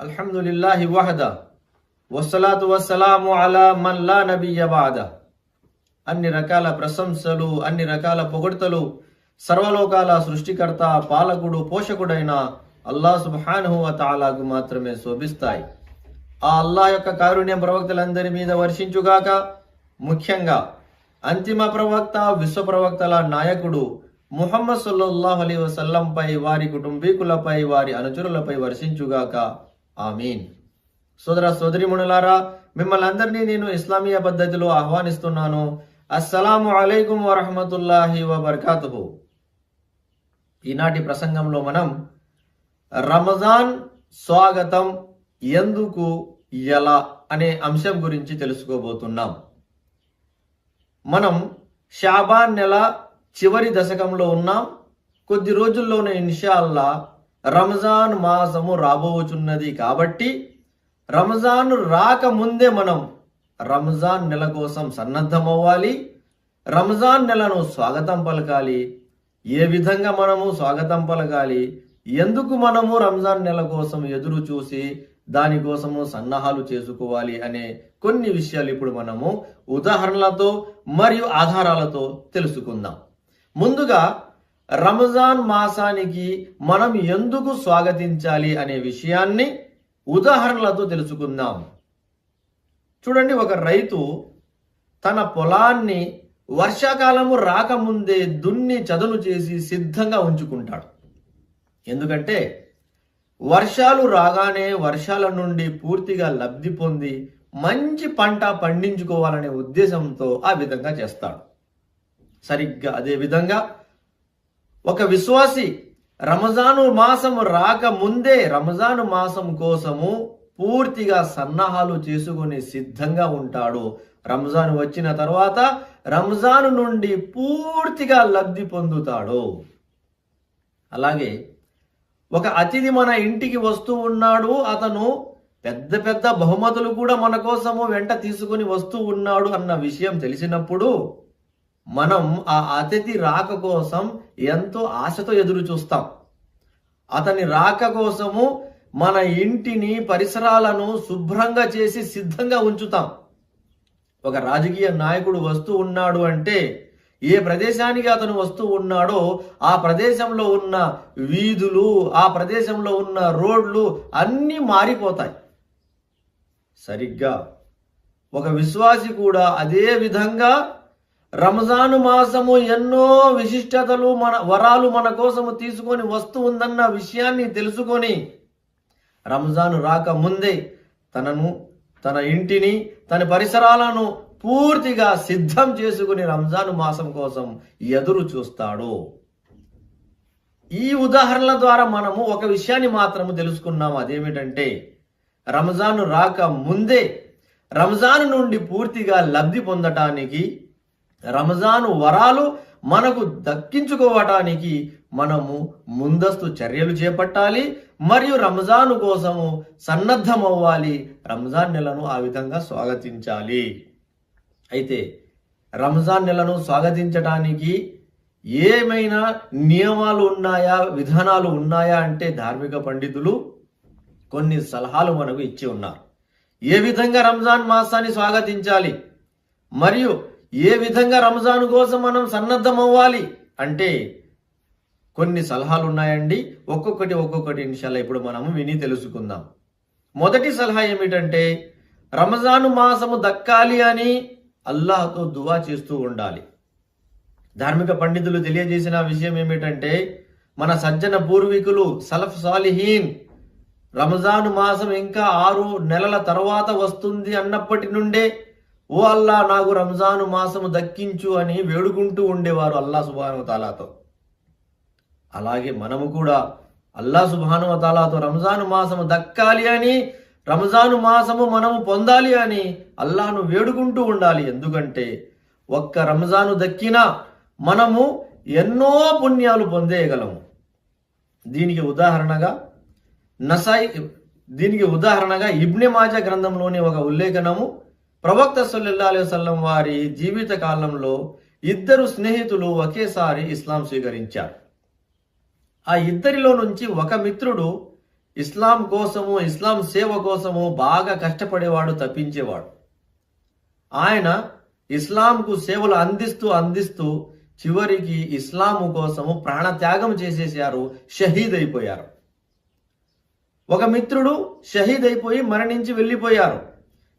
అల్హమ్దులిల్లాహి వహద వస్సలాతు వస్సలాము అలా మన్ లా నబియ్య బఅద. అన్ని రకాల ప్రశంసలు, అన్ని రకాల పొగడ్తలు సర్వలోకాల సృష్టికర్త, పాలకుడు, పోషకుడైన అల్లాహ్ సుబ్హానహు వ తఆలాకు మాత్రమే శోభిస్తాయి. ఆ అల్లాహ్ యొక్క కారుణ్యం ప్రవక్తలందరి మీద వర్షించుగాక. ముఖ్యంగా అంతిమ ప్రవక్త, విశ్వ ప్రవక్తల నాయకుడు ముహమ్మద్ సల్లల్లాహు అలైహి వసల్లం పై, వారి కుటుంబీకులపై, వారి అనుచరులపై వర్షించుగాక. ఆమీన్. సోదర సోదరిమణులారా, మిమ్మల్ని అందరినీ నేను ఇస్లామీయ పద్ధతిలో ఆహ్వానిస్తున్నాను. అస్సలాము అలైకుం వరహమతుల్లాహి వబర్కాతుహు. ఈనాటి ప్రసంగంలో మనం రంజాన్ స్వాగతం ఎందుకు, ఎలా అనే అంశం గురించి తెలుసుకోబోతున్నాం. మనం షాబాన్ నెల చివరి దశకంలో ఉన్నాం. కొద్ది రోజుల్లోనే ఇన్షాల్లా రంజాన్ మాసము రాబోచున్నది. కాబట్టి రంజాన్ రాకముందే మనం రంజాన్ నెల కోసం సన్నద్ధమవ్వాలి. రంజాన్ నెలను స్వాగతం పలకాలి. ఏ విధంగా మనము స్వాగతం పలకాలి, ఎందుకు మనము రంజాన్ నెల కోసం ఎదురు చూసి దానికోసము సన్నాహాలు చేసుకోవాలి అనే కొన్ని విషయాలు ఇప్పుడు మనము ఉదాహరణలతో మరియు ఆధారాలతో తెలుసుకుందాం. ముందుగా రంజాన్ మాసానికి మనం ఎందుకు స్వాగతించాలి అనే విషయాన్ని ఉదాహరణలతో తెలుసుకుందాం. చూడండి, ఒక రైతు తన పొలాన్ని వర్షాకాలము రాకముందే దున్ని చదును చేసి సిద్ధంగా ఉంచుకుంటాడు. ఎందుకంటే వర్షాలు రాగానే వర్షాల నుండి పూర్తిగా లబ్ధి పొంది మంచి పంట పండించుకోవాలనే ఉద్దేశంతో ఆ విధంగా చేస్తాడు. సరిగ్గా అదే విధంగా ఒక విశ్వాసి రంజాను మాసం రాకముందే రంజాను మాసం కోసము పూర్తిగా సన్నాహాలు చేసుకుని సిద్ధంగా ఉంటాడు. రంజాన్ వచ్చిన తర్వాత రంజాన్ నుండి పూర్తిగా లబ్ధి పొందుతాడు. అలాగే ఒక అతిథి మన ఇంటికి వస్తూ ఉన్నాడు, అతను పెద్ద పెద్ద బహుమతులు కూడా మన కోసము వెంట తీసుకుని వస్తూ ఉన్నాడు అన్న విషయం తెలిసినప్పుడు మనం ఆ అతిథి రాక కోసం ఎంతో ఆశతో ఎదురు చూస్తాం. అతని రాక కోసము మన ఇంటిని, పరిసరాలను శుభ్రంగా చేసి సిద్ధంగా ఉంచుతాం. ఒక రాజకీయ నాయకుడు వస్తూ ఉన్నాడు అంటే ఏ ప్రదేశానికి అతను వస్తూ ఉన్నాడో ఆ ప్రదేశంలో ఉన్న వీధులు, ఆ ప్రదేశంలో ఉన్న రోడ్లు అన్నీ మారిపోతాయి. సరిగ్గా ఒక విశ్వాసి కూడా అదే విధంగా రంజాను మాసము ఎన్నో విశిష్టతలు, వరాలు మన కోసము తీసుకొని వస్తూ ఉందన్న విషయాన్ని తెలుసుకొని రంజాను రాకముందే తన ఇంటిని, తన పరిసరాలను పూర్తిగా సిద్ధం చేసుకుని రంజాను మాసం కోసం ఎదురు చూస్తాడు. ఈ ఉదాహరణల ద్వారా మనము ఒక విషయాన్ని మాత్రము తెలుసుకున్నాము. అదేమిటంటే రంజాను రాక ముందే రంజాను నుండి పూర్తిగా లబ్ధి పొందటానికి, రంజాను వరాలు మనకు దక్కించుకోవటానికి మనము ముందస్తు చర్యలు చేపట్టాలి మరియు రంజాను కోసము సన్నద్ధమవ్వాలి. రంజాన్ నెలను ఆ విధంగా స్వాగతించాలి. అయితే రంజాన్ నెలను స్వాగతించడానికి ఏమైనా నియమాలు ఉన్నాయా, విధానాలు ఉన్నాయా అంటే ధార్మిక పండితులు కొన్ని సలహాలు మనకు ఇచ్చి ఉన్నారు. ఏ విధంగా రంజాన్ మాసాన్ని స్వాగతించాలి మరియు ఏ విధంగా రంజాన్ కోసం మనం సన్నద్ధమవ్వాలి అంటే కొన్ని సలహాలు ఉన్నాయండి. ఒక్కొక్కటి ఇన్షాల్లా ఇప్పుడు మనము విని తెలుసుకుందాం. మొదటి సలహా ఏమిటంటే రంజాను మాసము దక్కాలి అని అల్లాహ్తో దువా చేస్తూ ఉండాలి. ధార్మిక పండితులు తెలియజేసిన విషయం ఏమిటంటే మన సజ్జన పూర్వీకులు సలఫ్ సాలిహీన్ రంజాను మాసం ఇంకా 6 నెలల తర్వాత వస్తుంది అన్నప్పటి నుండే ఓ అల్లా నాకు రంజాను మాసము దక్కించు అని వేడుకుంటూ ఉండేవారు అల్లా సుబ్హానహు వ తఆలాతో. అలాగే మనము కూడా అల్లా సుబ్హానహు వ తఆలాతో రంజాను మాసము దక్కాలి అని, రంజాను మాసము మనము పొందాలి అని అల్లాహ్ను వేడుకుంటూ ఉండాలి. ఎందుకంటే ఒక్క రంజాను దక్కినా మనము ఎన్నో పుణ్యాలు పొందేయగలము. దీనికి ఉదాహరణగా ఇబ్నె మాజా గ్రంథంలోని ఒక ఉల్లేఖనము, ప్రవక్త సల్లల్లాహు అలైహి వసల్లం వారి జీవిత కాలంలో 2 స్నేహితులు ఒకేసారి ఇస్లాం స్వీకరించారు. ఆ ఇద్దరిలో నుంచి ఒక మిత్రుడు ఇస్లాం కోసము, ఇస్లాం సేవ కోసము బాగా కష్టపడేవాడు, తప్పించేవాడు. ఆయన ఇస్లాంకు సేవలు అందిస్తూ చివరికి ఇస్లాము కోసము ప్రాణత్యాగం చేసేశారు, షహీద్ అయిపోయారు. ఒక మిత్రుడు షహీద్ అయిపోయి మరణించి వెళ్ళిపోయారు.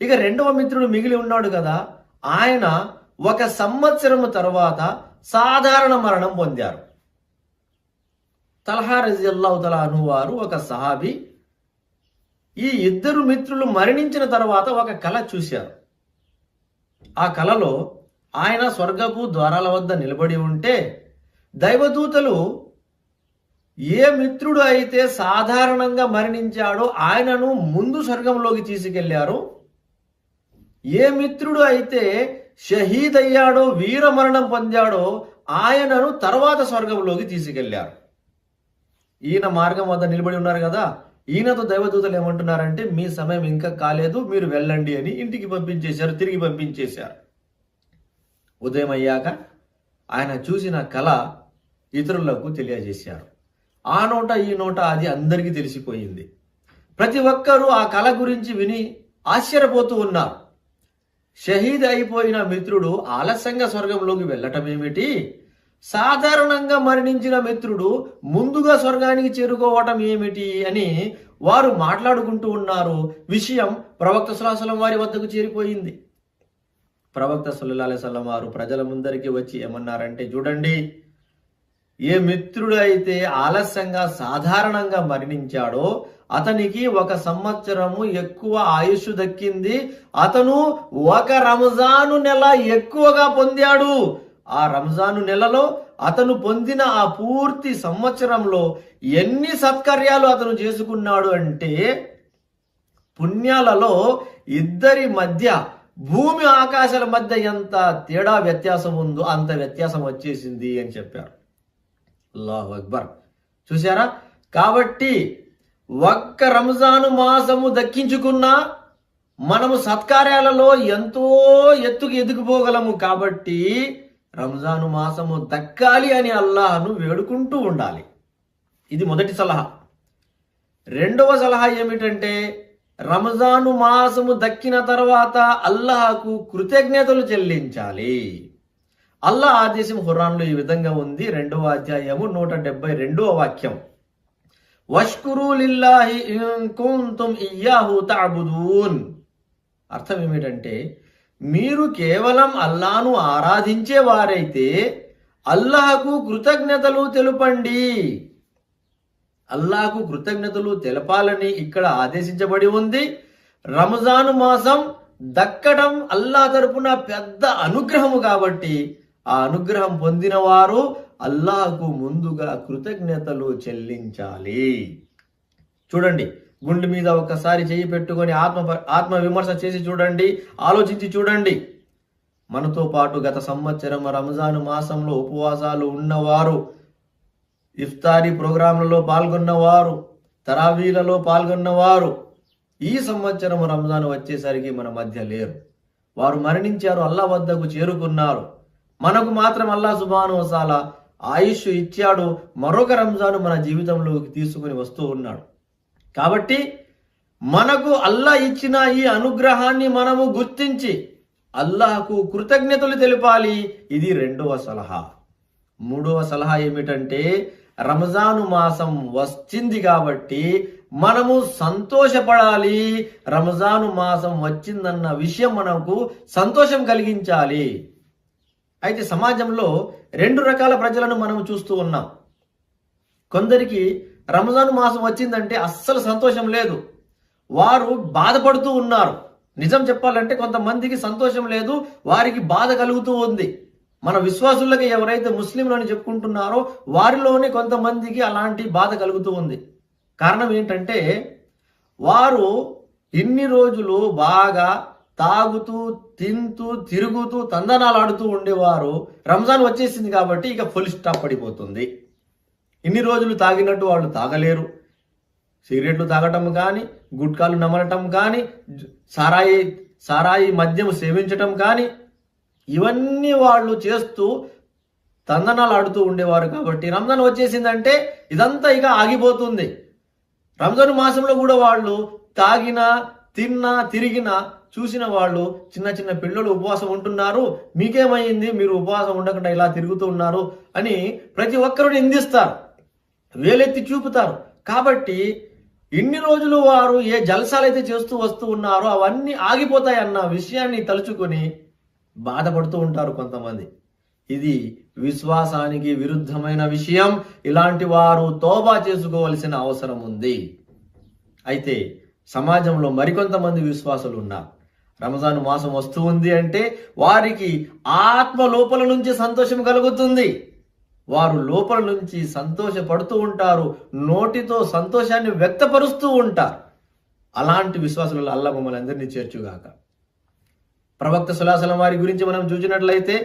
ఇక రెండవ మిత్రుడు మిగిలి ఉన్నాడు కదా, ఆయన 1 సంవత్సరము తర్వాత సాధారణ మరణం పొందారు. తల్హా రజియల్లాహు తఆలా అన్హు వారు ఒక సహాబీ. ఈ ఇద్దరు మిత్రులు మరణించిన తర్వాత ఒక కల చూశారు. ఆ కలలో ఆయన స్వర్గపు ద్వారాల వద్ద నిలబడి ఉంటే దైవదూతలు ఏ మిత్రుడు అయితే సాధారణంగా మరణించాడో ఆయనను ముందు స్వర్గంలోకి తీసుకెళ్లారు, ఏ మిత్రుడు అయితే షహీద్ అయ్యాడో, వీర మరణం పొందాడో ఆయనను తర్వాత స్వర్గంలోకి తీసుకెళ్లారు. ఈయన మార్గం వద్ద నిలబడి ఉన్నారు కదా, ఈయనతో దైవదూతలు ఏమంటున్నారంటే మీ సమయం ఇంకా కాలేదు, మీరు వెళ్ళండి అని ఇంటికి పంపించేశారు, తిరిగి పంపించేశారు. ఉదయం అయ్యాక ఆయన చూసిన కళ ఇతరులకు తెలియజేశారు. ఆ నోట ఈ నోట అది అందరికీ తెలిసిపోయింది. ప్రతి ఒక్కరూ ఆ కళ గురించి విని ఆశ్చర్యపోతూ ఉన్నారు. షహీద్ అయిపోయిన మిత్రుడు ఆలస్యంగా స్వర్గంలోకి వెళ్ళటం ఏమిటి, సాధారణంగా మరణించిన మిత్రుడు ముందుగా స్వర్గానికి చేరుకోవటం ఏమిటి అని వారు మాట్లాడుకుంటూ ఉన్నారు. విషయం ప్రవక్త సల్లల్లాహు అలైహి వసల్లం వారి వద్దకు చేరిపోయింది. ప్రవక్త సల్లల్లాహు అలైహి వసల్లం వారు ప్రజల ముందరికి వచ్చి ఏమన్నారంటే, చూడండి, ఏ మిత్రుడు అయితే ఆలస్యంగా సాధారణంగా మరణించాడో అతనికి 1 సంవత్సరము ఎక్కువ ఆయుష్ దక్కింది, అతను 1 రంజాను నెల ఎక్కువగా పొందాడు. ఆ రంజాను నెలలో అతను పొందిన ఆ పూర్తి సంవత్సరంలో ఎన్ని సత్కార్యాలు అతను చేసుకున్నాడు అంటే పుణ్యాలలో ఇద్దరి మధ్య, భూమి ఆకాశాల మధ్య ఎంత తేడా వ్యత్యాసం ఉందో అంత వ్యత్యాసం వచ్చేసింది అని చెప్పారు. అల్లాహు అక్బర్. చూసారా? కాబట్టి 1 రంజాను మాసము దక్కించుకున్నా మనము సత్కార్యాలలో ఎంతో ఎత్తుకు ఎదిగిపోగలము. కాబట్టి రంజాను మాసము దక్కాలి అని అల్లాహను వేడుకుంటూ ఉండాలి. ఇది మొదటి సలహా. రెండవ సలహా ఏమిటంటే, రంజాను మాసము దక్కిన తర్వాత అల్లాహకు కృతజ్ఞతలు చెల్లించాలి. అల్లాహ్ ఆదేశం ఖురాన్లో ఈ విధంగా ఉంది. 2వ అధ్యాయము 172వ వాక్యం, వష్కురు లిల్లాహి ఇన్ కుంతుం ఇయ్యాహు తఅబుదూన్. అర్థం ఏమిటంటే, మీరు కేవలం అల్లాహ్ను ఆరాధించే వారైతే అల్లాహకు కృతజ్ఞతలు తెలుపండి. అల్లాహకు కృతజ్ఞతలు తెలపాలని ఇక్కడ ఆదేశించబడి ఉంది. రంజాను మాసం దక్కడం అల్లాహ్ తరపున పెద్ద అనుగ్రహము కాబట్టి ఆ అనుగ్రహం పొందిన వారు అల్లాహకు ముందుగా కృతజ్ఞతలు చెల్లించాలి. చూడండి, గుండె మీద ఒకసారి చేయి పెట్టుకొని ఆత్మ విమర్శ చేసి చూడండి, ఆలోచించి చూడండి. మనతో పాటు గత సంవత్సరం రంజాను మాసంలో ఉపవాసాలు ఉన్నవారు, ఇఫ్తారీ ప్రోగ్రాంలలో పాల్గొన్నవారు, తరావీలలో పాల్గొన్నవారు ఈ సంవత్సరం రంజాన్ వచ్చేసరికి మన మధ్య లేరు. వారు మరణించారు, అల్లాహ్ వద్దకు చేరుకున్నారు. మనకు మాత్రం అల్లాహ్ సుబ్హానహు వ తఆలా ఆయుష్ ఇచ్చాడు, మరొక రంజాను మన జీవితంలోకి తీసుకుని వస్తూ ఉన్నాడు. కాబట్టి మనకు అల్లాహ్ ఇచ్చిన ఈ అనుగ్రహాన్ని మనము గుర్తించి అల్లాహకు కృతజ్ఞతలు తెలిపాలి. ఇది 2వ సలహా. 3వ సలహా ఏమిటంటే, రంజాను మాసం వచ్చింది కాబట్టి మనము సంతోషపడాలి. రంజాను మాసం వచ్చిందన్న విషయం మనకు సంతోషం కలిగించాలి. అయితే సమాజంలో 2 రకాల ప్రజలను మనం చూస్తూ ఉన్నాం. కొందరికి రంజాను మాసం వచ్చిందంటే అస్సలు సంతోషం లేదు, వారు బాధపడుతూ ఉన్నారు. నిజం చెప్పాలంటే కొంతమందికి సంతోషం లేదు, వారికి బాధ కలుగుతూ ఉంది. మన విశ్వాసులకి ఎవరైతే ముస్లింలు అని చెప్పుకుంటున్నారో వారిలోనే కొంతమందికి అలాంటి బాధ కలుగుతూ ఉంది. కారణం ఏంటంటే, వారు ఇన్ని రోజులు బాగా తాగుతూ తింటూ తిరుగుతూ తందనాలు ఆడుతూ ఉండేవారు. రంజాన్ వచ్చేసింది కాబట్టి ఇక ఫుల్ స్టాప్ పడిపోతుంది. ఇన్ని రోజులు తాగినట్టు వాళ్ళు తాగలేరు. సిగరెట్లు తాగటం కానీ, గుట్కాలు నమలటం కానీ, సారాయి మద్యం సేవించటం కానీ, ఇవన్నీ వాళ్ళు చేస్తూ తందనాలు ఆడుతూ ఉండేవారు. కాబట్టి రంజాన్ వచ్చేసిందంటే ఇదంతా ఇక ఆగిపోతుంది. రంజాన్ మాసంలో కూడా వాళ్ళు తాగినా తిన్నా తిరిగినా చూసిన వాళ్ళు చిన్న చిన్న పిల్లలు ఉపవాసం ఉంటున్నారు, మీకేమైంది, మీరు ఉపవాసం ఉండకుండా ఇలా తిరుగుతూ ఉన్నారు అని ప్రతి ఒక్కరు నిందిస్తారు, వేలెత్తి చూపుతారు. కాబట్టి ఇన్ని రోజులు వారు ఏ జల్సాలైతే చేస్తూ వస్తూ ఉన్నారో అవన్నీ ఆగిపోతాయన్న విషయాన్ని తలుచుకొని బాధపడుతూ ఉంటారు కొంతమంది. ఇది విశ్వాసానికి విరుద్ధమైన విషయం. ఇలాంటి వారు తోబా చేసుకోవలసిన అవసరం ఉంది. అయితే సమాజంలో మరికొంతమంది విశ్వాసులు ఉన్నారు. రంజాన్ మాసం వస్తూ ఉంది అంటే వారికి ఆత్మ లోపల నుంచి సంతోషం కలుగుతుంది, వారు లోపల నుంచి సంతోషపడుతూ ఉంటారు, నోటితో సంతోషాన్ని వ్యక్తపరుస్తూ ఉంటారు. అలాంటి విశ్వాసులలో అల్లాహ్ మమ్మల్ని అందరినీ చేర్చుగాక. ప్రవక్త సల్లల్లాహు అలైహి వసల్లం వారి గురించి మనం చూసినట్లయితే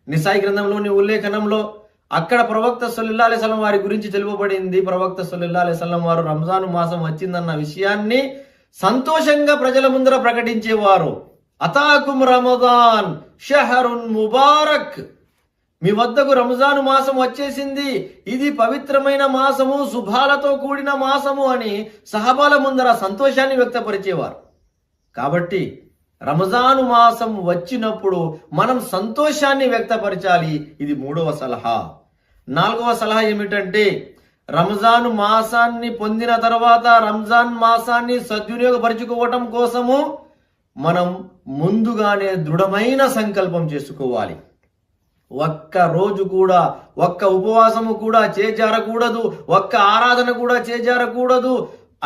నిసాయి గ్రంథంలోని ఉల్లేఖనంలో అక్కడ ప్రవక్త సల్లల్లాహు అలైహి వసల్లం వారి గురించి తెలుపబడింది. ప్రవక్త సల్లల్లాహు అలైహి వసల్లం వారు రంజాను మాసం వచ్చిందన్న విషయాన్ని సంతోషంగా ప్రజల ముందర ప్రకటించేవారు. అతాకుం రమదాన్ షహరున్ ముబారక్, మీ వద్దకు రంజాను మాసం వచ్చేసింది, ఇది పవిత్రమైన మాసము, శుభాలతో కూడిన మాసము అని సహబాల ముందర సంతోషాన్ని వ్యక్తపరిచేవారు. కాబట్టి రంజాను మాసం వచ్చినప్పుడు మనం సంతోషాన్ని వ్యక్తపరచాలి. ఇది 3వ సలహా. 4వ సలహా ఏమిటంటే రంజాను మాసాన్ని పొందిన తర్వాత రంజాన్ మాసాన్ని సద్వినియోగపరుచుకోవటం కోసము మనం ముందుగానే దృఢమైన సంకల్పం చేసుకోవాలి. ఒక్క రోజు కూడా, ఒక్క ఉపవాసము కూడా చేజారకూడదు, ఒక్క ఆరాధన కూడా చేజారకూడదు.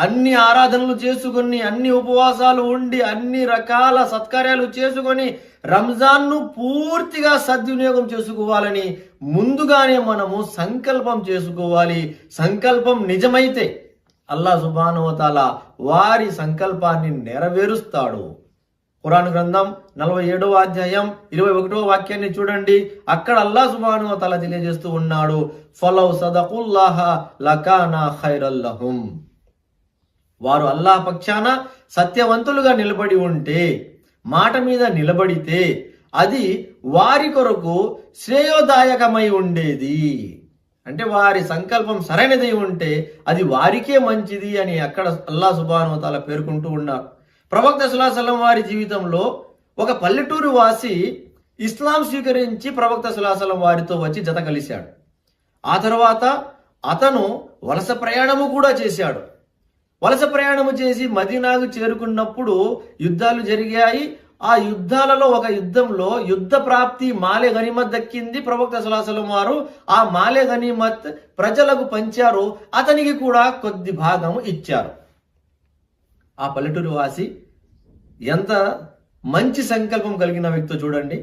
అన్ని ఆరాధనలు చేసుకొని, అన్ని ఉపవాసాలు ఉండి, అన్ని రకాల సత్కార్యాలు చేసుకొని రంజాన్ను పూర్తిగా సద్వినియోగం చేసుకోవాలని ముందుగానే మనము సంకల్పం చేసుకోవాలి. సంకల్పం నిజమైతే అల్లాహ్ సుబ్హానహు వ తఆలా వారి సంకల్పాన్ని నెరవేరుస్తాడు. ఖురాన్ గ్రంథం 47వ అధ్యాయం 21వ వాక్యాన్ని చూడండి. అక్కడ అల్లాహ్ సుబ్హానహు వ తఆలా తెలియజేస్తూ ఉన్నాడు, ఫలౌ సదకుల్లాహ లకానా ఖైరల్ లహుం. వారు అల్లాహ్ పక్షాన సత్యవంతులుగా నిలబడి ఉంటే, మాట మీద నిలబడితే అది వారి కొరకు శ్రేయోదాయకమై ఉండేది. అంటే వారి సంకల్పం సరైనదై ఉంటే అది వారికే మంచిది అని అక్కడ అల్లాహ్ సుబ్హానహు వ తఆలా పేర్కొంటూ ఉన్నారు. ప్రవక్త సల్లల్లాహు అలైహి వసల్లం వారి జీవితంలో ఒక పల్లెటూరు వాసి ఇస్లాం స్వీకరించి ప్రవక్త సల్లల్లాహు అలైహి వసల్లం వారితో వచ్చి జత కలిశాడు. ఆ తర్వాత అతను వలస ప్రయాణము కూడా చేశాడు. వలస ప్రయాణము చేసి మదీనాకు చేరుకున్నప్పుడు యుద్ధాలు జరిగాయి. ఆ యుద్ధాలలో ఒక యుద్ధంలో యుద్ధ ప్రాప్తి మాలే గనీమత్ దక్కింది. ప్రవక్త సల్లల్లాహు అలైహి వసల్లం వారు ఆ మాలే గనీమత్ ప్రజలకు పంచారు, అతనికి కూడా కొద్ది భాగం ఇచ్చారు. ఆ పల్లెటూరు వాసి ఎంత మంచి సంకల్పం కలిగిన వ్యక్తో చూడండి.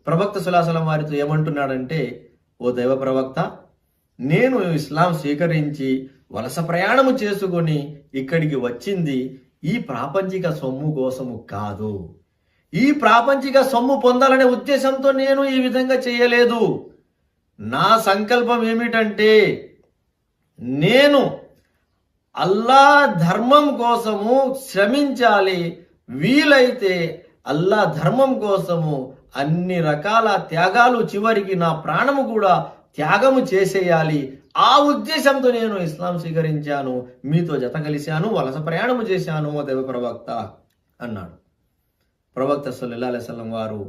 ప్రవక్త సల్లల్లాహు అలైహి వసల్లం వారితో ఏమంటున్నాడంటే, ఓ దైవ ప్రవక్త, నేను ఇస్లాం స్వీకరించి వలస ప్రయాణము చేసుకొని ఇక్కడికి వచ్చింది ఈ ప్రాపంచిక సొమ్ము కోసము కాదు. ఈ ప్రాపంచిక సొమ్ము పొందాలనే ఉద్దేశంతో నేను ఈ విధంగా చేయలేదు. నా సంకల్పం ఏమిటంటే నేను అల్లాహ్ ధర్మం కోసము శ్రమించాలి, వీలైతే అల్లాహ్ ధర్మం కోసము అన్ని రకాల త్యాగాలు, చివరికి నా ప్రాణము కూడా త్యాగము చేసేయాలి. ఆ ఉద్దేశంతో నేను ఇస్లాం స్వీకరించాను, మీతో జత కలిశాను, వలస ప్రయాణము చేశాను ఓ దైవ ప్రవక్త అన్నాడు. ప్రవక్త సల్లల్లాహు అలైహి వసల్లం వారు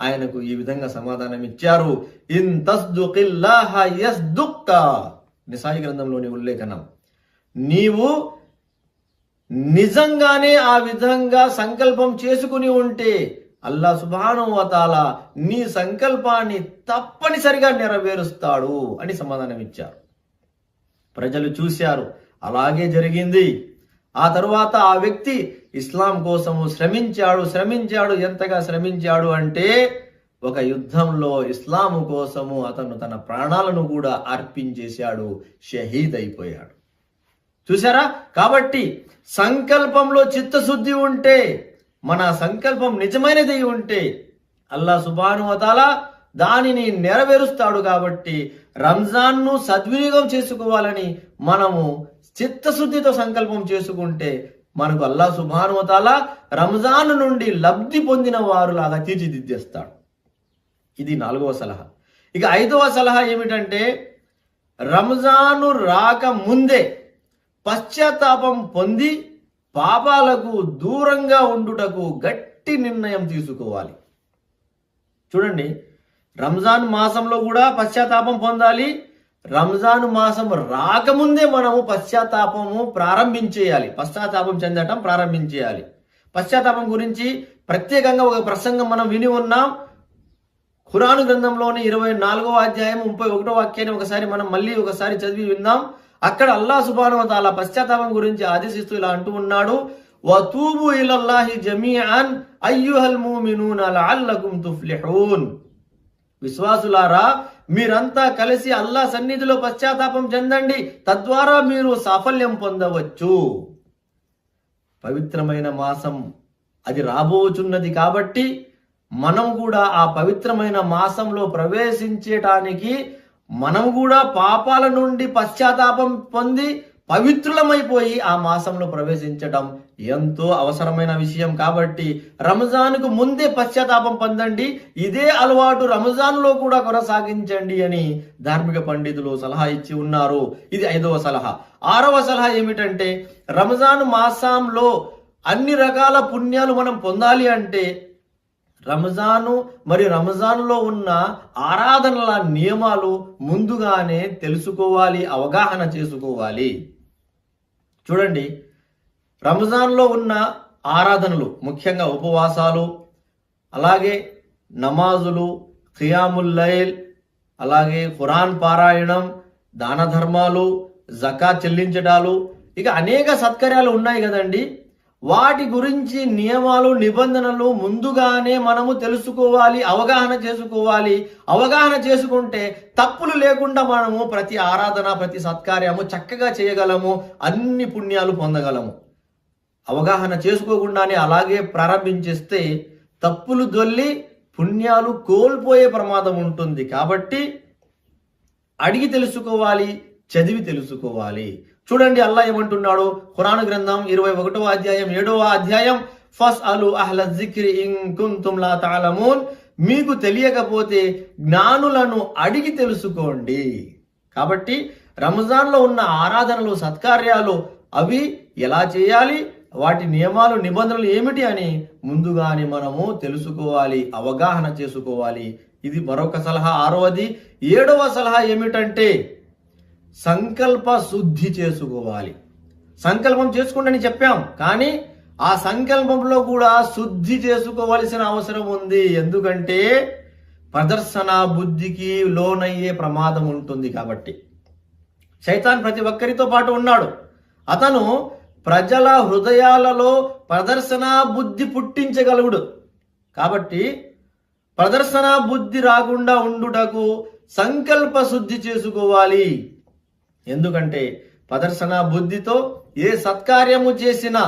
ఆయనకు ఈ విధంగా సమాధానం ఇచ్చారు, ఇన్ తస్దుకిల్లాహ యస్దుక్క. నిసాయి గ్రంథంలోని ఉల్లేఖనం. నీవు నిజంగానే ఆ విధంగా సంకల్పం చేసుకుని ఉంటే అల్లాహ్ సుబ్హానహు వ తఆలా నీ సంకల్పాన్ని తప్పనిసరిగా నెరవేరుస్తాడు అని సమాధానం ఇచ్చారు. ప్రజలు చూశారు, అలాగే జరిగింది. ఆ తరువాత ఆ వ్యక్తి ఇస్లాం కోసము శ్రమించాడు. ఎంతగా శ్రమించాడు అంటే ఒక యుద్ధంలో ఇస్లాము కోసము అతను తన ప్రాణాలను కూడా అర్పించేశాడు, షహీద్ అయిపోయాడు. చూసారా? కాబట్టి సంకల్పంలో చిత్తశుద్ధి ఉంటే, మన సంకల్పం నిజమైనది ఉంటే అల్లాహ్ సుబ్హానహు వ తఆలా దానిని నెరవేరుస్తాడు. కాబట్టి రంజాన్ను సద్వినియోగం చేసుకోవాలని మనము చిత్తశుద్ధితో సంకల్పం చేసుకుంటే మనకు అల్లాహ్ సుబ్హానహు వ తఆలా రంజాన్ నుండి లబ్ధి పొందిన వారులాగా తీర్చిదిద్దేస్తాడు. ఇది 4వ సలహా. ఇక 5వ సలహా ఏమిటంటే రంజాను రాక ముందే పశ్చాత్తాపం పొంది పాపాలకు దూరంగా ఉండుటకు గట్టి నిర్ణయం తీసుకోవాలి. చూడండి, రంజాన్ మాసంలో కూడా పశ్చాత్తాపం పొందాలి. రంజాన్ మాసం రాకముందే మనము పశ్చాత్తాపం చెందటం ప్రారంభించేయాలి. పశ్చాత్తాపం గురించి ప్రత్యేకంగా ఒక ప్రసంగం మనం విని ఉన్నాం. ఖురాను గ్రంథంలోని 24వ అధ్యాయం 31వ వాక్యాన్ని ఒకసారి చదివి విందాం. అక్కడ అల్లాహ్ సుబ్హానహు వ తఆలా పశ్చాత్తాపం గురించి ఆదేశిస్తూ ఇలా అంటూ ఉన్నాడు, వతూబు ఇలల్లాహి జమీఅన్ అయ్యుహల్ ముమినూన లఅల్లకుం తుఫ్లిహూన్. విశ్వాసులారా, మీరంతా కలిసి అల్లాహ్ సన్నిధిలో పశ్చాత్తాపం చెందండి, తద్వారా మీరు సాఫల్యం పొందవచ్చు. పవిత్రమైన మాసం అది రాబోచున్నది కాబట్టి మనం కూడా ఆ పవిత్రమైన మాసంలో ప్రవేశించటానికి మనం కూడా పాపాల నుండి పశ్చాత్తాపం పొంది పవిత్రులమైపోయి ఆ మాసంలో ప్రవేశించటం ఎంతో అవసరమైన విషయం. కాబట్టి రంజాన్కు ముందే పశ్చాత్తాపం పొందండి, ఇదే అలవాటు రంజాన్లో కూడా కొనసాగించండి అని ధార్మిక పండితులు సలహా ఇచ్చి ఉన్నారు. ఇది 5వ సలహా. 6వ సలహా ఏమిటంటే, రంజాన్ మాసంలో అన్ని రకాల పుణ్యాలు మనం పొందాలి అంటే రంజానులో ఉన్న ఆరాధనల నియమాలు ముందుగానే తెలుసుకోవాలి, అవగాహన చేసుకోవాలి. చూడండి, రంజాన్లో ఉన్న ఆరాధనలు ముఖ్యంగా ఉపవాసాలు, అలాగే నమాజులు, ఖియాముల్ లైల్, అలాగే ఖురాన్ పారాయణం, దాన ధర్మాలు, జకాత్ చెల్లించడాలు, ఇక అనేక సత్కార్యాలు ఉన్నాయి కదండి. వాటి గురించి నియమాలు, నిబంధనలు ముందుగానే మనము తెలుసుకోవాలి, అవగాహన చేసుకోవాలి. అవగాహన చేసుకుంటే తప్పులు లేకుండా మనము ప్రతి ఆరాధన, ప్రతి సత్కార్యము చక్కగా చేయగలము, అన్ని పుణ్యాలు పొందగలము. అవగాహన చేసుకోకుండానే అలాగే ప్రారంభించేస్తే తప్పులు దొల్లి పుణ్యాలు కోల్పోయే ప్రమాదం ఉంటుంది. కాబట్టి అడిగి తెలుసుకోవాలి, చదివి తెలుసుకోవాలి. చూడండి, అల్లాహ్ ఏమంటున్నాడు ఖురాన్ గ్రంథం 21వ అధ్యాయం 7వ అధ్యాయం, ఫస్అలు అహ్ల జిక్రి ఇన్ కుంతుం లా తఅలమూన్. మీకు తెలియకపోతే జ్ఞానులను అడిగి తెలుసుకోండి. కాబట్టి రంజాన్లో ఉన్న ఆరాధనలు, సత్కార్యాలు అవి ఎలా చేయాలి, వాటి నియమాలు, నిబంధనలు ఏమిటి అని ముందుగానే మనము తెలుసుకోవాలి, అవగాహన చేసుకోవాలి. ఇది మరొక సలహా. 6వది. 7వ సలహా ఏమిటంటే, సంకల్ప శుద్ధి చేసుకోవాలి. సంకల్పం చేసుకోండి చెప్పాం, కానీ ఆ సంకల్పంలో కూడా శుద్ధి చేసుకోవాల్సిన అవసరం ఉంది. ఎందుకంటే ప్రదర్శన బుద్ధికి లోనయ్యే ప్రమాదం ఉంటుంది. కాబట్టి శైతాన్ ప్రతి ఒక్కరితో పాటు ఉన్నాడు. అతను ప్రజల హృదయాలలో ప్రదర్శన బుద్ధి పుట్టించగలుగుడు. కాబట్టి ప్రదర్శన బుద్ధి రాకుండా ఉండుటకు సంకల్ప శుద్ధి చేసుకోవాలి. ఎందుకంటే ప్రదర్శన బుద్ధితో ఏ సత్కార్యము చేసినా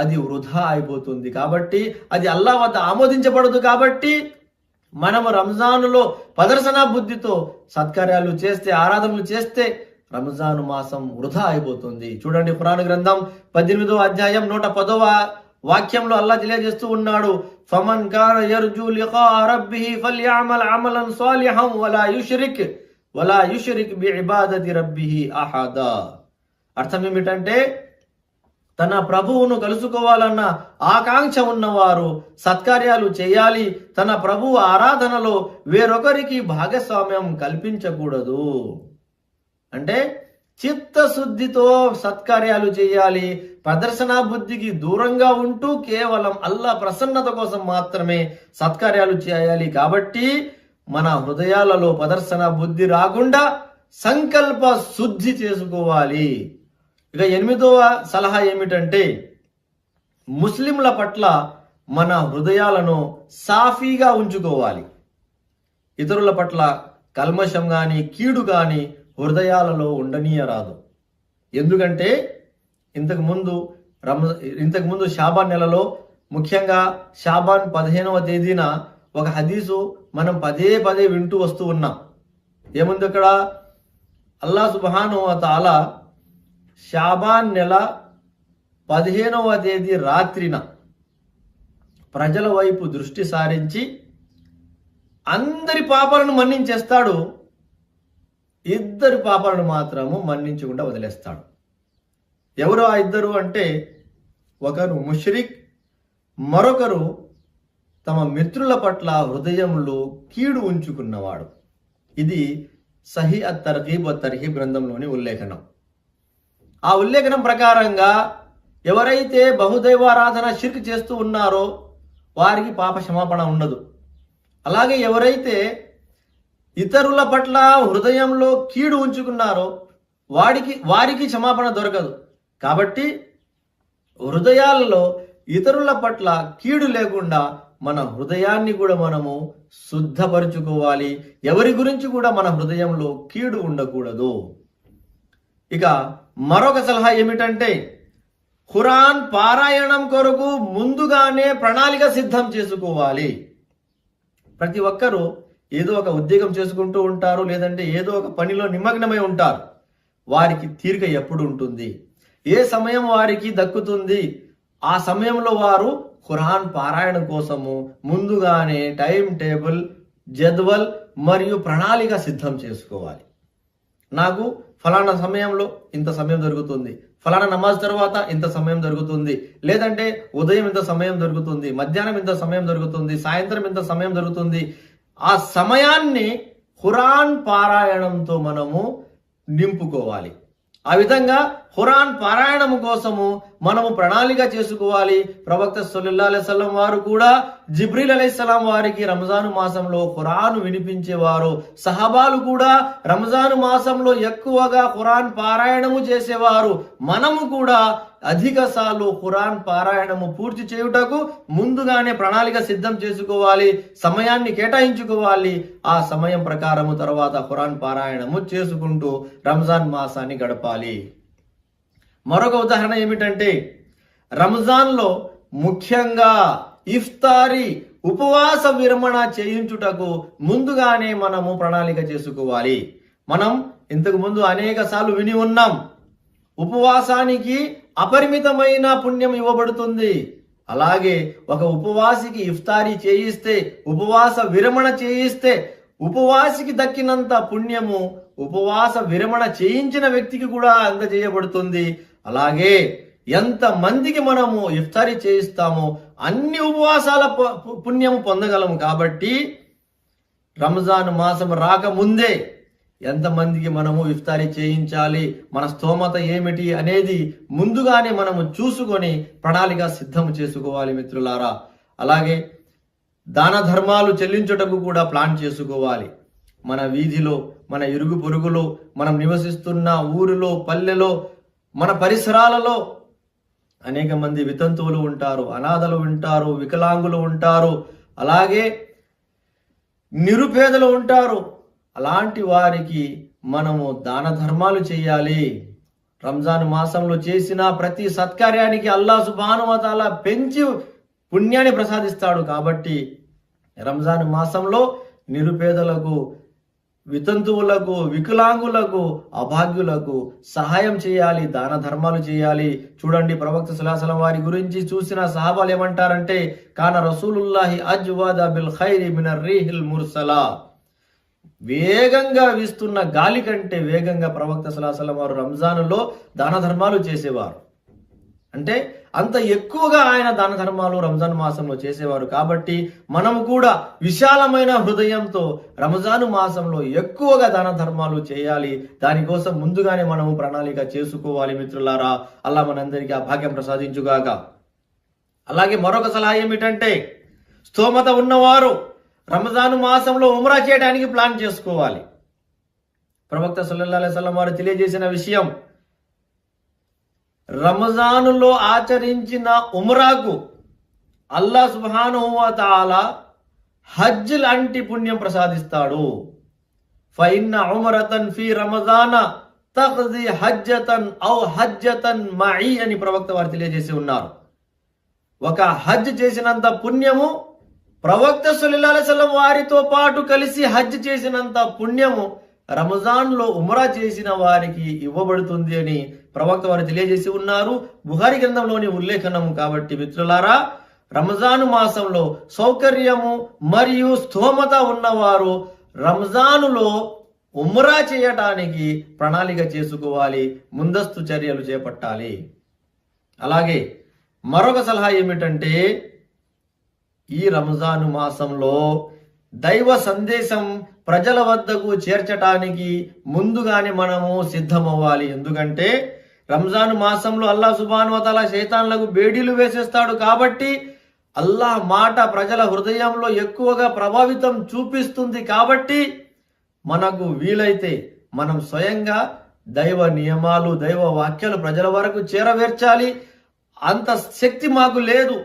అది వృధా అయిపోతుంది. కాబట్టి అది అల్లాహ్ వద్ద ఆమోదించబడదు. కాబట్టి మనము రంజానులో ప్రదర్శన బుద్ధితో సత్కార్యాలు చేస్తే, ఆరాధనలు చేస్తే రంజాను మాసం వృధా అయిపోతుంది. చూడండి, ఖురాన్ గ్రంథం 18వ అధ్యాయం 110వ వాక్యంలో అల్లాహ్ తెలియజేస్తూ ఉన్నాడు, ఫమన్ కాన యర్జు లికా రబ్బిహి ఫల్యఅమల్ అమలన్ సాలిహన్ వలా యుష్రిక్ బిఇబాదతి రబ్బిహి అహదా. అర్థం ఏమిటంటే, తన ప్రభువును కలుసుకోవాలన్న ఆకాంక్ష ఉన్నవారు సత్కార్యాలు చేయాలి. తన ప్రభువు ఆరాధనలో వేరొకరికి భాగస్వామ్యం కల్పించకూడదు. అంటే చిత్తశుద్ధితో సత్కార్యాలు చేయాలి. ప్రదర్శన బుద్ధికి దూరంగా ఉంటూ కేవలం అల్లాహ్ ప్రసన్నత కోసం మాత్రమే సత్కార్యాలు చేయాలి. కాబట్టి మన హృదయాలలో ప్రదర్శన బుద్ధి రాకుండా సంకల్ప శుద్ధి చేసుకోవాలి. ఇక 8వ సలహా ఏమిటంటే, ముస్లింల పట్ల మన హృదయాలను సాఫీగా ఉంచుకోవాలి. ఇతరుల పట్ల కల్మషం కానీ, కీడు కానీ హృదయాలలో ఉండనీయరాదు. ఎందుకంటే ఇంతకుముందు షాబాన్ నెలలో, ముఖ్యంగా షాబాన్ 15వ తేదీన ఒక హదీసు మనం పదే పదే వింటూ వస్తూ ఉన్నాం. ఏముంది అక్కడ? అల్లాహ్ సుబ్హానహు వ తఆలా షాబాన్ నెల 15వ తేదీ రాత్రిన ప్రజల వైపు దృష్టి సారించి అందరి పాపాలను మన్నించేస్తాడు, 2 పాపాలను మాత్రము మన్నించకుండా వదిలేస్తాడు. ఎవరు ఆ ఇద్దరు అంటే ఒకరు ముష్రిక్, మరొకరు తమ మిత్రుల పట్ల హృదయంలో కీడు ఉంచుకున్నవాడు. ఇది సహీ అతర్గీబ్ తర్హీబ్ గ్రంథంలోని ఉల్లేఖనం. ఆ ఉల్లేఖనం ప్రకారంగా ఎవరైతే బహుదైవారాధన షిర్క్ చేస్తూ ఉన్నారో వారికి పాప క్షమాపణ ఉండదు. అలాగే ఎవరైతే ఇతరుల పట్ల హృదయంలో కీడు ఉంచుకున్నారో వారికి క్షమాపణ దొరకదు. కాబట్టి హృదయాలలో ఇతరుల పట్ల కీడు లేకుండా మన హృదయాన్ని కూడా మనము శుద్ధపరుచుకోవాలి. ఎవరి గురించి కూడా మన హృదయంలో కీడు ఉండకూడదు. ఇక మరొక సలహా ఏమిటంటే ఖురాన్ పారాయణం కొరకు ముందుగానే ప్రణాళిక సిద్ధం చేసుకోవాలి. ప్రతి ఒక్కరూ ఏదో ఒక ఉద్యోగం చేసుకుంటూ ఉంటారు, లేదంటే ఏదో ఒక పనిలో నిమగ్నమై ఉంటారు. వారికి తీరిక ఎప్పుడు ఉంటుంది, ఏ సమయం వారికి దక్కుతుంది, ఆ సమయంలో వారు ఖురాన్ పారాయణం కోసము ముందుగానే టైం టేబుల్, జద్వల్ మరియు ప్రణాళిక సిద్ధం చేసుకోవాలి. నాకు ఫలానా సమయంలో ఇంత సమయం దొరుకుతుంది, ఫలానా నమాజ్ తర్వాత ఇంత సమయం దొరుకుతుంది, లేదంటే ఉదయం ఇంత సమయం దొరుకుతుంది, మధ్యాహ్నం ఇంత సమయం దొరుకుతుంది, సాయంత్రం ఇంత సమయం దొరుకుతుంది. ఆ సమయాన్ని ఖురాన్ పారాయణంతో మనము నింపుకోవాలి. ఆ విధంగా ఖురాన్ పారాయణం కోసము మనము ప్రణాళిక చేసుకోవాలి. ప్రవక్త సల్లల్లాహు అలైహి వసల్లం వారు కూడా జిబ్రీల్ అలైహిస్సలాం వారికి రంజాను మాసంలో ఖురాన్ వినిపించేవారు. సహాబాలు కూడా రంజాను మాసంలో ఎక్కువగా ఖురాన్ పారాయణము చేసేవారు. మనము కూడా అధిక సార్లు ఖురాన్ పారాయణము పూర్తి చేయుటకు ముందుగానే ప్రణాళిక సిద్ధం చేసుకోవాలి, సమయాన్ని కేటాయించుకోవాలి. ఆ సమయం ప్రకారము తర్వాత ఖురాన్ పారాయణము చేసుకుంటూ రంజాన్ మాసాన్ని గడపాలి. మరొక ఉదాహరణ ఏమిటంటే రంజాన్లో ముఖ్యంగా ఇఫ్తారీ ఉపవాస విరమణ చేయించుటకు ముందుగానే మనము ప్రణాళిక చేసుకోవాలి. మనం ఇంతకు ముందు అనేక సార్లు విని ఉన్నాం, ఉపవాసానికి అపరిమితమైన పుణ్యం ఇవ్వబడుతుంది. అలాగే ఒక ఉపవాసికి ఇఫ్తారీ చేయిస్తే, ఉపవాస విరమణ చేయిస్తే ఉపవాసికి దక్కినంత పుణ్యము ఉపవాస విరమణ చేయించిన వ్యక్తికి కూడా అందజేయబడుతుంది. అలాగే ఎంత మందికి మనము ఇఫ్తారీ చేయిస్తామో అన్ని ఉపవాసాల పుణ్యము పొందగలము. కాబట్టి రంజాన్ మాసం రాకముందే ఎంతమందికి మనము ఇఫ్తారీ చేయించాలి, మన స్తోమత ఏమిటి అనేది ముందుగానే మనము చూసుకొని ప్రణాళిక సిద్ధం చేసుకోవాలి మిత్రులారా. అలాగే దాన ధర్మాలు చెల్లించుటకు కూడా ప్లాన్ చేసుకోవాలి. మన వీధిలో, మన ఇరుగు పొరుగులో, మనం నివసిస్తున్న ఊరిలో, పల్లెలో, మన పరిసరాలలో అనేక మంది వితంతువులు ఉంటారు, అనాథలు ఉంటారు, వికలాంగులు ఉంటారు, అలాగే నిరుపేదలు ఉంటారు. అలాంటి వారికి మనము దాన ధర్మాలు చేయాలి. రంజాన్ మాసంలో చేసిన ప్రతి సత్కార్యానికి అల్లాహ్ సుబ్హానహు వ తఆలా పెంచి పుణ్యాన్ని ప్రసాదిస్తాడు. కాబట్టి రంజాన్ మాసంలో నిరుపేదలకు, వితంతువులకు, వికలాంగులకు, అభాగ్యులకు సహాయం చేయాలి, దాన ధర్మాలు చేయాలి. చూడండి, ప్రవక్త సల్లల్లాహు అలైహి వసల్లం వారి గురించి చూసిన సహాబాలు ఏమంటారంటే కాన రసూలుల్లాహి అజ్వాద బిల్ ఖైరి మినర్ రీహిల్ ముర్సలా. వేగంగా వీస్తున్న గాలి కంటే వేగంగా ప్రవక్త సల్లల్లాహు అలైహి వసల్లం వారు రంజానులో దాన ధర్మాలు చేసేవారు. అంటే అంత ఎక్కువగా ఆయన దాన ధర్మాలు రంజాన్ మాసంలో చేసేవారు. కాబట్టి మనము కూడా విశాలమైన హృదయంతో రంజాను మాసంలో ఎక్కువగా దాన ధర్మాలు చేయాలి. దానికోసం ముందుగానే మనము ప్రణాళిక చేసుకోవాలి మిత్రులారా. అల్లాహ్ మనందరికీ ఆ భాగ్యం ప్రసాదించుగాక. అలాగే మరొక సలహా ఏమిటంటే స్తోమత ఉన్నవారు రంజాను మాసంలో ఉమ్రా చేయడానికి ప్లాన్ చేసుకోవాలి. ప్రవక్త సల్లల్లాహు అలైహి వసల్లం వారు తెలియజేసిన విషయం, రంజానులో ఆచరించిన ఉమ్రాకు అల్లాహ్ సుబ్హానహు వ తఆలా హజ్ లాంటి పుణ్యం ప్రసాదిస్తాడు. ఫఇన్న ఉమ్రతన్ ఫీ రమజాన తఖ్జీ హజ్జతన్ ఔ హజ్జతన్ మఈ అని ప్రవక్త వారు తెలియజేసి ఉన్నారు. ఒక హజ్ చేసినంత పుణ్యము, ప్రవక్త సల్లల్లాహు అలైహి వసల్లం వారితో పాటు కలిసి హజ్ చేసినంత పుణ్యము రంజాన్లో ఉమ్రా చేసిన వారికి ఇవ్వబడుతుంది అని ప్రవక్త వారు తెలియజేసి ఉన్నారు. బుఖారీ గ్రంథంలోని ఉల్లేఖనం. కాబట్టి మిత్రులారా, రంజాను మాసంలో సౌకర్యము మరియు స్తోమత ఉన్నవారు రంజానులో ఉమ్రా చేయటానికి ప్రణాళిక చేసుకోవాలి, ముందస్తు చర్యలు చేపట్టాలి. అలాగే మరొక సలహా ఏమిటంటే, ఈ రంజాను మాసంలో దైవ సందేశం ప్రజల వద్దకు చేర్చటానికి ముందుగానే మనము సిద్ధమవ్వాలి. ఎందుకంటే రంజాను మాసంలో అల్లాహ్ సుబ్హానహు వ తఆలా శైతాన్లకు బేడీలు వేసేస్తాడు. కాబట్టి అల్లాహ్ మాట ప్రజల హృదయంలో ఎక్కువగా ప్రభావితం చూపిస్తుంది. కాబట్టి మనకు వీలైతే మనం స్వయంగా దైవ నియమాలు, దైవ వాక్యాలు ప్రజల వరకు చేరవేర్చాలి. అంత శక్తి మాకు లేదు,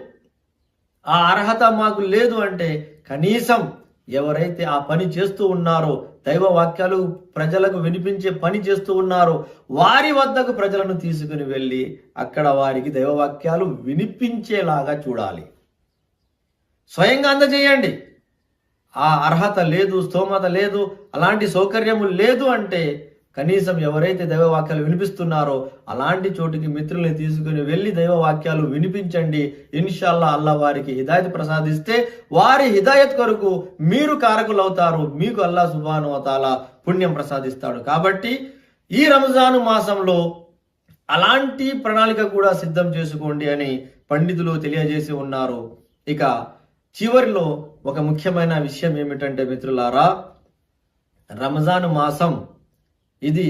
ఆ అర్హత మాకు లేదు అంటే కనీసం ఎవరైతే ఆ పని చేస్తూ ఉన్నారో, దైవ వాక్యాలు ప్రజలకు వినిపించే పని చేస్తూ ఉన్నారో వారి వద్దకు ప్రజలను తీసుకుని వెళ్ళి అక్కడ వారికి దైవ వాక్యాలు వినిపించేలాగా చూడాలి. స్వయంగా అందజేయండి. ఆ అర్హత లేదు, స్తోమత లేదు, అలాంటి సౌకర్యము లేదు అంటే కనీసం ఎవరైతే దైవ వాక్యాలు వినిపిస్తున్నారో అలాంటి చోటికి మిత్రుల్ని తీసుకుని వెళ్ళి దైవ వాక్యాలు వినిపించండి. ఇన్షాల్లా అల్లాహ్ వారికి హిదాయత్ ప్రసాదిస్తే వారి హిదాయత్ కొరకు మీరు కారకులవుతారు. మీకు అల్లాహ్ సుబ్హానహు వ తఆలా పుణ్యం ప్రసాదిస్తాడు. కాబట్టి ఈ రంజాను మాసంలో అలాంటి ప్రణాళిక కూడా సిద్ధం చేసుకోండి అని పండితులు తెలియజేసి ఉన్నారు. ఇక చివరిలో ఒక ముఖ్యమైన విషయం ఏమిటంటే మిత్రులారా, రంజాను మాసం ఇది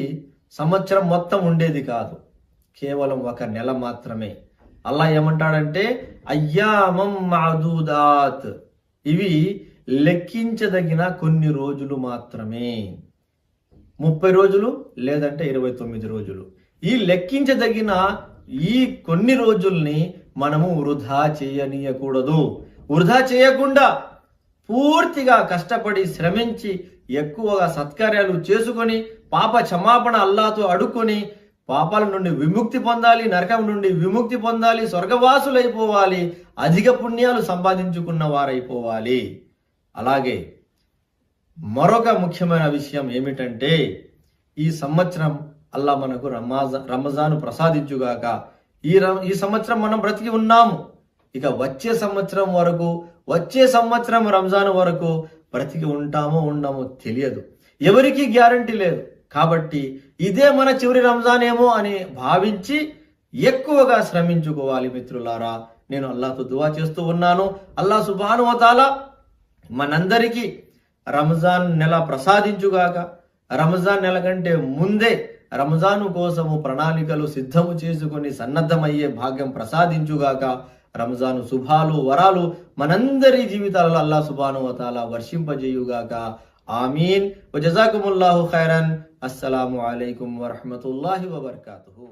సంవత్సరం మొత్తం ఉండేది కాదు, కేవలం ఒక నెల మాత్రమే. అల్లాహ్ ఏమంటాడంటే అయ్యామం మఅదూదాత్, ఇవి లెక్కించదగిన కొన్ని రోజులు మాత్రమే. 30 రోజులు లేదంటే 29 రోజులు. ఈ లెక్కించదగిన ఈ కొన్ని రోజుల్ని మనము వృధా చేయనీయకూడదు. వృధా చేయకుండా పూర్తిగా కష్టపడి శ్రమించి ఎక్కువగా సత్కార్యాలు చేసుకొని పాప క్షమాపణ అల్లాహ్తో అడుక్కొని పాపాల నుండి విముక్తి పొందాలి, నరకం నుండి విముక్తి పొందాలి, స్వర్గవాసులైపోవాలి, అధిక పుణ్యాలు సంపాదించుకున్న వారైపోవాలి. అలాగే మరొక ముఖ్యమైన విషయం ఏమిటంటే, ఈ సంవత్సరం అల్లాహ్ మనకు రంజాను ప్రసాదించుగాక. ఈ సంవత్సరం మనం బ్రతికి ఉన్నాము. ఇక వచ్చే సంవత్సరం రంజాన్ వరకు బ్రతికి ఉంటామో ఉండమో తెలియదు, ఎవరికి గ్యారంటీ లేదు. కాబట్టి ఇదే మన చివరి రంజాన్ ఏమో అని భావించి ఎక్కువగా శ్రమించుకోవాలి. మిత్రులారా, నేను అల్లాహ్తో దువా చేస్తూ ఉన్నాను, అల్లాహ్ సుబ్హానహు వ తఆలా మనందరికీ రంజాన్ నెల ప్రసాదించుగాక. రంజాన్ నెల కంటే ముందే రంజాను కోసము ప్రణాళికలు సిద్ధము చేసుకుని సన్నద్ధమయ్యే భాగ్యం ప్రసాదించుగాక. రంజాను శుభాలు, వరాలు మనందరి జీవితాలలో అల్లాహ్ సుబ్హానహు వ తఆలా వర్షింపజేయుగాక. ఆమీన్. వజజాకుముల్లాహు ఖైరన్. అస్సలాము అలైకుం వరహ్మతుల్లాహి వబర్కాతుహు.